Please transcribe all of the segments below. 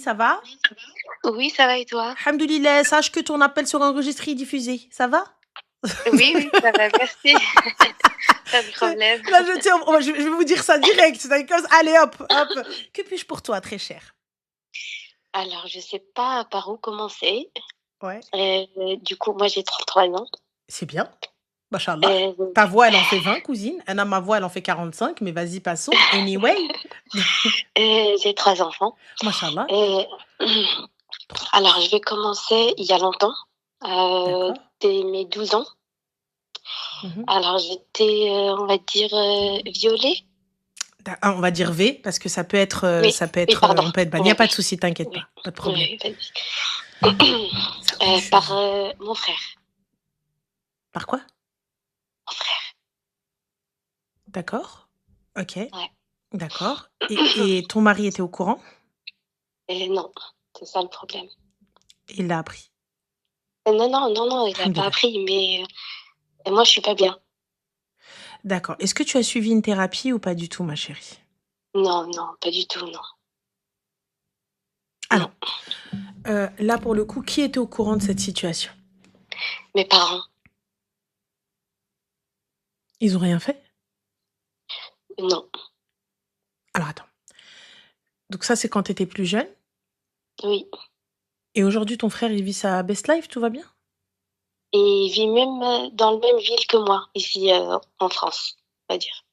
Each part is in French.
Ça va? Oui, ça va et toi? Alhamdoulilah, sache que ton appel sera enregistré et diffusé. Ça va? Oui, oui, ça va, merci. Pas de problème. Là, je vais vous dire ça direct. C'est comme ça. Allez, hop, hop. Que puis-je pour toi, très cher? Alors, je sais pas par où commencer. Ouais, Du coup, moi, j'ai 33 ans. c'est bien. Machallah. Heu, Ta voix, elle en fait 20, cousine. Anna, ma voix, elle en fait 45. Mais vas-y, passons. Anyway. j'ai 3 enfants. Machallah. Et alors, je vais commencer il y a longtemps, D'accord. dès mes 12 ans. Mhm. Alors, j'étais, on va dire, violée. On va dire V, parce que Oui, oui, pardon. on peut être ban. Il n'y a Oui, pas de souci, t'inquiète oui, pas. Pas de problème. oui, vas-y. Ça bouge. Par, mon frère, Par quoi? mon frère, D'accord. Ok. ouais. D'accord. Et ton mari était au courant? Et non, c'est ça le problème. Il l'a appris. Non, non, non, non, il a pas Alhamdoulilah. appris, mais moi, je suis pas bien. D'accord. Est-ce que tu as suivi une thérapie ou pas du tout, ma chérie? Non, non, pas du tout, non. Alors, Non. là, pour le coup, qui était au courant de cette situation? Mes parents, Ils ont rien fait? non. Alors, attends. Donc ça, c'est quand tu étais plus jeune. Oui. Et aujourd'hui, ton frère, il vit sa best life, tout va bien? Et il vit même dans la même ville que moi, ici, en France, on va dire.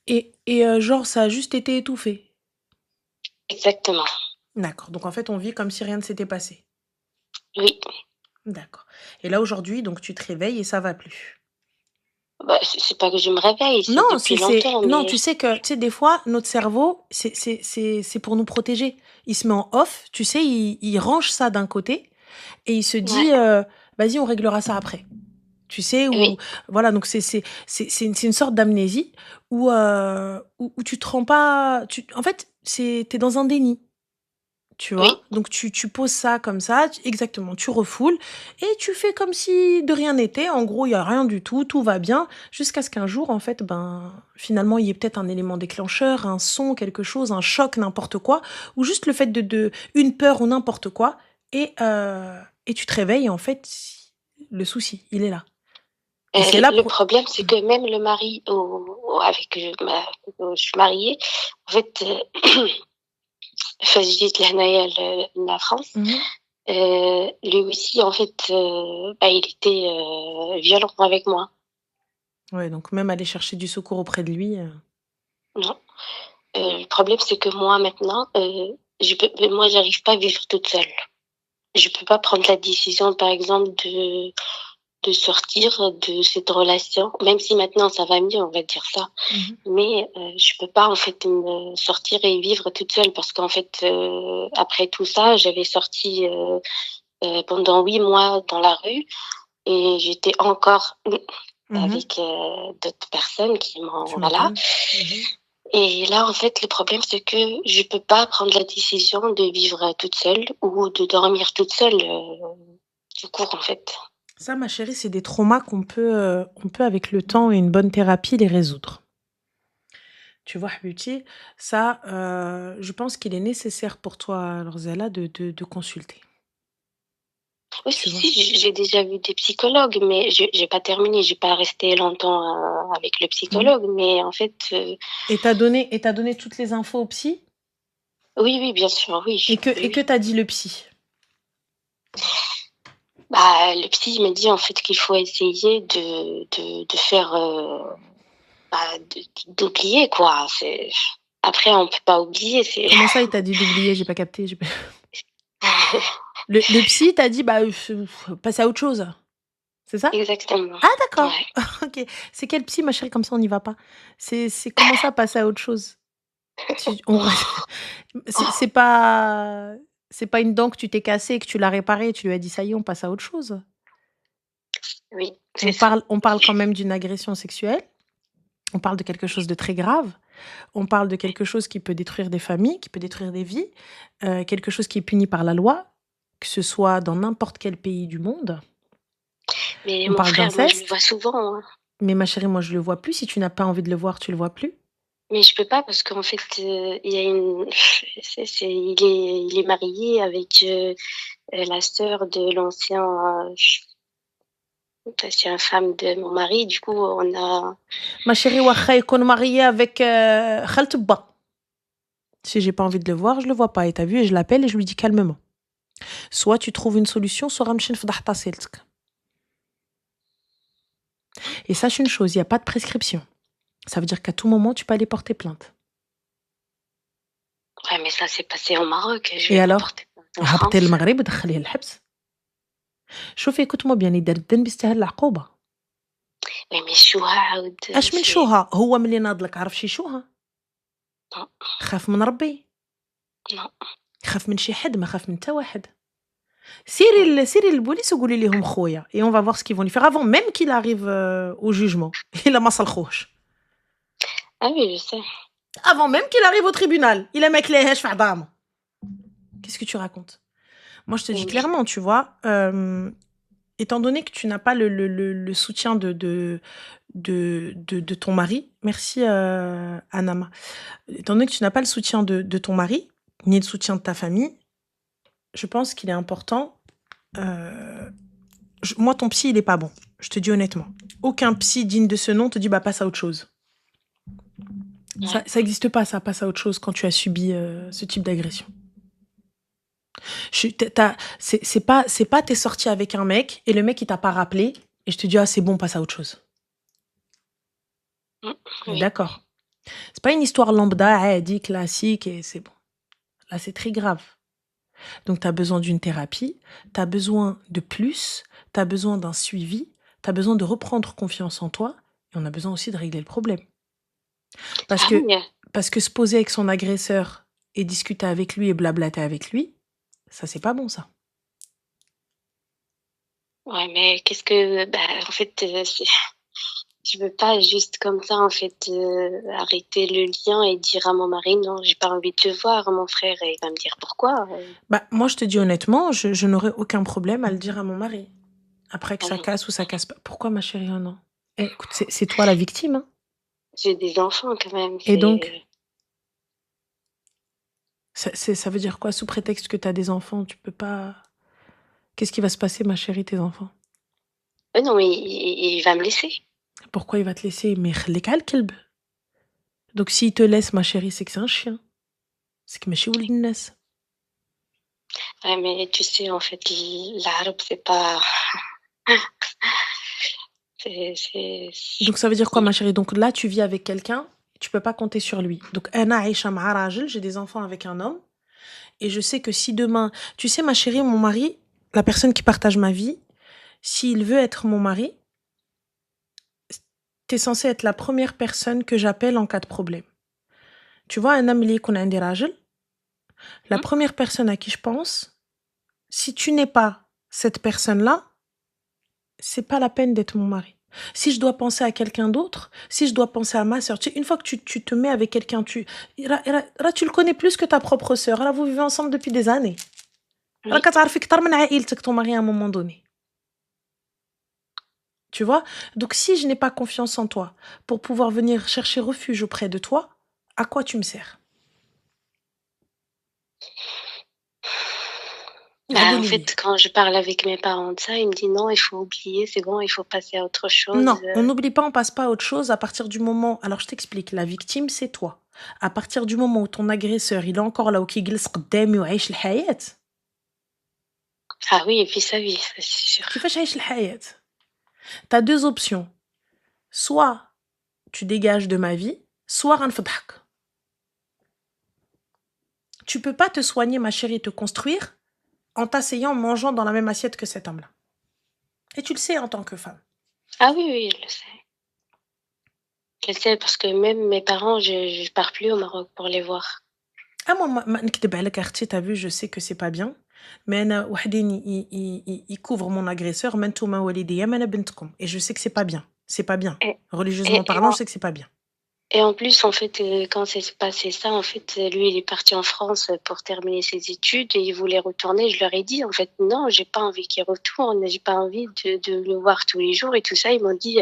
Et genre, ça a juste été étouffé. Exactement. D'accord. Donc en fait, on vit comme si rien ne s'était passé. Oui. D'accord. Et là, aujourd'hui, donc tu te réveilles et ça va plus. Bah, c'est pas que je me réveille, Non, c'est depuis longtemps, non, mais tu sais que, tu sais, des fois, notre cerveau, c'est pour nous protéger. Il se met en off, tu sais, il range ça d'un côté et il se ouais, dit, vas-y, on réglera ça après. Tu sais, ou oui, voilà, donc c'est une sorte d'amnésie où tu te rends pas. En fait, t'es dans un déni. Tu vois? oui. Donc tu poses ça comme ça, exactement, tu refoules et tu fais comme si de rien n'était. En gros, il y a rien du tout, tout va bien, jusqu'à ce qu'un jour, en fait, ben, finalement, il y ait peut-être un élément déclencheur, un son, quelque chose, un choc, n'importe quoi, ou juste le fait de une peur ou n'importe quoi, et tu te réveilles, et en fait, le souci, il est là. Et c'est là Le pour... problème, c'est que même le mari avec je suis mariée, en fait, فجيت لهنايا la France. Mhm. Lui aussi, en fait, bah, il était violent avec moi. Ouais, donc même aller chercher du secours auprès de lui. Non. Le problème, c'est que moi, maintenant, moi, j'arrive pas à vivre toute seule. Je peux pas prendre la décision, par exemple, de sortir de cette relation, même si maintenant ça va mieux, on va dire ça. Mhm. Mais je peux pas, en fait, me sortir et vivre toute seule parce qu'en fait, après tout ça, j'avais sorti pendant 8 mois dans la rue et j'étais encore Mhm. avec d'autres personnes qui Tu m'ont, voilà. m'étonnes. Mhm. Et là, en fait, le problème, c'est que je peux pas prendre la décision de vivre toute seule ou de dormir toute seule, tout court, en fait. Ça, ma chérie, c'est des traumas on peut, avec le temps et une bonne thérapie, les résoudre. Tu vois, Habibi, ça, je pense qu'il est nécessaire pour toi, Lorzella, de consulter. Oui, Tu si, vois. si, j'ai déjà vu des psychologues, mais j'ai pas terminé, j'ai pas resté longtemps avec le Mhm. psychologue, mais en fait, Et t'as donné toutes les infos au psy? oui, oui, bien sûr, oui, oui, Et que oui. t'as dit le psy? Bah, le psy il m'a dit en fait qu'il faut essayer de faire, bah, d'oublier quoi. C'est après on peut pas oublier, c'est Comment ça, il t'a dit d'oublier? J'ai pas capté. Le psy t'a dit, bah, passe à autre chose. C'est ça? exactement. Ah, d'accord. Ouais. Ok. C'est quel psy, ma chérie? Comme ça, on n'y va pas. C'est comment ça, passer à autre chose? C'est c'est pas une dent que tu t'es cassée et que tu l'as réparée et tu lui as dit: «Ça y est, on passe à autre chose». Oui, c'est ça. On parle quand même d'une agression sexuelle, on parle de quelque chose de très grave, on parle de quelque chose qui peut détruire des familles, qui peut détruire des vies, quelque chose qui est puni par la loi, que ce soit dans n'importe quel pays du monde. Mais On mon parle frère, moi je le d'inceste, vois souvent, hein. mais ma chérie, moi je le vois plus. Si tu n'as pas envie de le voir, tu le vois plus. Mais je peux pas parce qu'en fait, il y a une il est marié avec, la sœur de l'ancien femme de mon mari. Du coup, on a Ma chérie واخا يكون marié avec خالة با. Si j'ai pas envie de le voir, je le vois pas. Et t'as vu, et je l'appelle et je lui dis calmement. Soit tu trouves une solution, soit غنمشي نفضح طاسيلتك. Et sache une chose, il y a pas de prescription. Ça veut dire qu'à tout moment, tu peux aller porter plainte. ouais, mais ça s'est passé au Maroc, je Et vais pas alors porter plainte en هبطي France. للمغرب ودخليه للحبس. شوفي écoute-moi bien, اللي دار الذنب يستاهل العقوبة. Oui, mais شوها عاود اش من شوها؟ هو ملي ناضلك عرف شي شوها؟ non, خاف من ربي، non. خاف من شي حد، ما خاف من تا واحد. سيري للبوليس وقولي ليهم خويا et on va voir ce qu'ils vont lui faire avant même qu'il arrive au jugement. إلا ما صلخوش. Ah oui, je sais. Avant même qu'il arrive au tribunal. Il a ما كلاهاش في عظامه. Qu'est-ce que tu racontes? Moi, je te dis Oui, mais clairement, tu vois, étant donné que tu n'as pas le soutien de ton mari, merci Anama, étant donné que tu n'as pas le soutien de ton mari, ni le soutien de ta famille, je pense qu'il est important. Moi, ton psy, il est pas bon. Je te dis honnêtement. Aucun psy digne de ce nom te dit bah passe à autre chose. ouais. Ça existe pas, ça passe à autre chose quand tu as subi ce type d'agression. C'est pas t'es sorti avec un mec et le mec il t'a pas rappelé et je te dis ah c'est bon passe à autre chose. Oui. D'accord. C'est pas une histoire lambda, dit classique et c'est bon. Là c'est très grave. Donc t'as besoin d'une thérapie, t'as besoin de plus, t'as besoin d'un suivi, t'as besoin de reprendre confiance en toi et on a besoin aussi de régler le problème. Ah oui, Parce que se poser avec son agresseur et discuter avec lui et blablater avec lui, ça c'est pas bon ça. ouais, mais qu'est-ce que bah, en fait, je veux pas juste comme ça, en fait, arrêter le lien et dire à mon mari: «Non, j'ai pas envie de te voir, mon frère», et il va me dire: «Pourquoi?» Bah moi je te dis honnêtement, je n'aurais aucun problème à le dire à mon mari. Après que Ah ça non, casse ou ça casse pas. Pourquoi ma chérie, oh non? Écoute, c'est toi la victime, hein. j'ai des enfants quand même, Et donc, ça veut dire quoi? Sous prétexte que t'as des enfants, tu peux pas... Qu'est-ce qui va se passer, ma chérie, tes enfants? non, mais il va me laisser. Pourquoi il va te laisser? Mais خليك على الكلب. Donc s'il te laisse, ma chérie, c'est que c'est un chien. C'est que ماشي ولد الناس. Ouais, mais tu sais, en fait, l'arabe, c'est pas c'est Donc ça veut dire quoi, ma chérie? Donc là, tu vis avec quelqu'un, tu peux pas compter sur lui. Donc أنا عايشة مع راجل, j'ai des enfants avec un homme, et je sais que si demain... Tu sais, ma chérie, mon mari, la personne qui partage ma vie, s'il veut être mon mari, t'es censé être la première personne que j'appelle en cas de problème. Tu vois, un homme اللي يكون عندي راجل, la première personne à qui je pense, si tu n'es pas cette personne-là, c'est pas la peine d'être mon mari. Si je dois penser à quelqu'un d'autre, si je dois penser à ma sœur, une fois que tu te mets avec quelqu'un, là, tu le connais plus que ta propre sœur. Là, vous vivez ensemble depuis des années. Là, كتعرفي أكتر من عائلتك ton mari à un moment donné. Tu vois? Donc, si je n'ai pas confiance en toi pour pouvoir venir chercher refuge auprès de toi, à quoi tu me sers? Bah, en fait, quand je parle avec mes parents de ça, ils me disent: «Non, il faut oublier, c'est bon, il faut passer à autre chose». Non, on n'oublie pas, on passe pas à autre chose à partir du moment... Alors, je t'explique, la victime, c'est toi. À partir du moment où ton agresseur, il est encore là, ou كيجلس قدامي وعايش الحياة. Ah oui, et puis ça, oui, ça, c'est sûr. كيفاش عايش الحياة? T'as deux options. Soit tu dégages de ma vie, soit غنفضحك. Tu peux pas te soigner, ma chérie, te construire en t'asseyant, mangeant dans la même assiette que cet homme-là. Et tu le sais en tant que femme. Ah oui, oui, je le sais. Je le sais parce que même mes parents, je pars plus au Maroc pour les voir. Ah, moi, ما نكذب عليك اختي, t'as vu, je sais que c'est pas bien. Mais أنا وحدين il couvre mon agresseur, ما نتوما والديا ما أنا بنتكم. Et je sais que c'est pas bien. C'est pas bien. Et, Religieusement et, et, parlant, en, je sais que c'est pas bien. et en plus, en fait, quand c'est passé ça, en fait, lui, il est parti en France pour terminer ses études et il voulait retourner. Je leur ai dit, en fait, non, j'ai pas envie qu'il retourne, j'ai pas envie de le voir tous les jours et tout ça. Ils m'ont dit,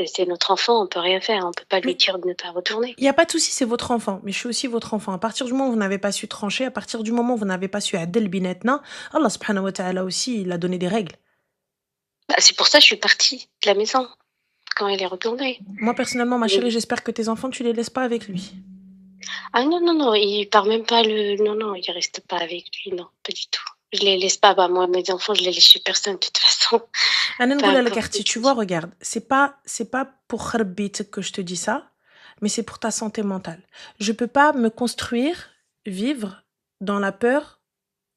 C'est notre enfant, on peut rien faire, on peut pas lui Mais dire de ne pas retourner. il y a pas de souci, c'est votre enfant, mais je suis aussi votre enfant. À partir du moment où vous n'avez pas su trancher, à partir du moment où vous n'avez pas su adel binetna, Allah subhanahu wa ta'ala aussi, il a donné des règles. Bah, c'est pour ça que je suis partie de la maison quand elle est retournée. Moi, personnellement, ma Mais chérie, j'espère que tes enfants, tu les laisses pas avec lui. ah non, non, non, il part même pas non, non, il reste pas avec lui, non, pas du tout. Je les laisse pas, bah, moi, mes enfants, je les laisse chez personne, de toute façon. Anna Peu نقولها لك importe أختي, tu qui. vois, regarde, c'est pas pour خربيتك que je te dis ça, mais c'est pour ta santé mentale. Je peux pas me construire, vivre dans la peur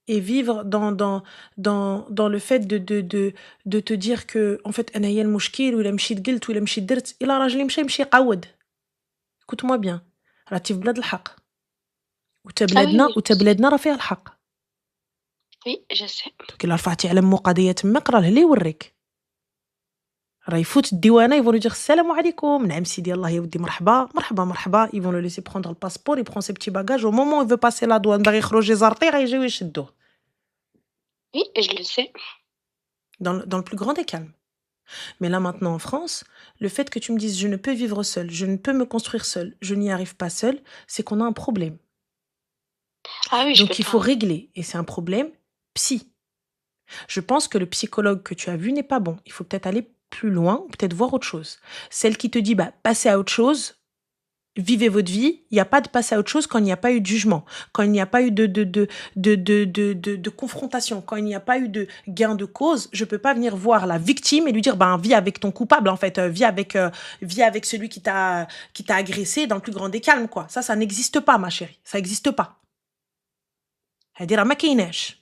et vivre dans le fait de te dire que, en fait, أنا هي المشكل ولا مشيت قلت ولا مشيت درت, إلا راجلي مشي يقود. Écoute-moi bien. راكي في بلاد الحق. Ah oui, oui, وتا بلادنا راه فيها الحق. oui, je sais. دوك إلا رفعتي على مو قضية تماك راه اللي يوريك. راه يفوت الديوانه يفون يدير السلام عليكم نعم سيدي الله يا ودي مرحبا مرحبا مرحبا ils vont le laisser prendre le passeport il prend ses petits bagages au moment où il veut passer la douane باغي يخرج يزرطي غيجيو يشدوه Oui, je le sais. dans le plus grand des calmes. Mais là maintenant en France, le fait que tu me dises je ne peux vivre seul, je ne peux me construire seul, je n'y arrive pas seul, c'est qu'on a un problème. Ah oui, je Donc peux il faut pas. régler et c'est un problème psy. Je pense que le psychologue que tu as vu n'est pas bon. Il faut peut-être aller plus loin, ou peut-être voir autre chose. Celle qui te dit bah passez à autre chose, vivez votre vie, il n'y a pas de passer à autre chose quand il n'y a pas eu de jugement, quand il n'y a pas eu de confrontation, quand il n'y a pas eu de gain de cause. Je ne peux pas venir voir la victime et lui dire ben vis avec ton coupable en fait, vis avec celui qui t'a agressé dans le plus grand des calmes quoi. Ça n'existe pas ma chérie, ça n'existe pas. هذه راه ما كايناش.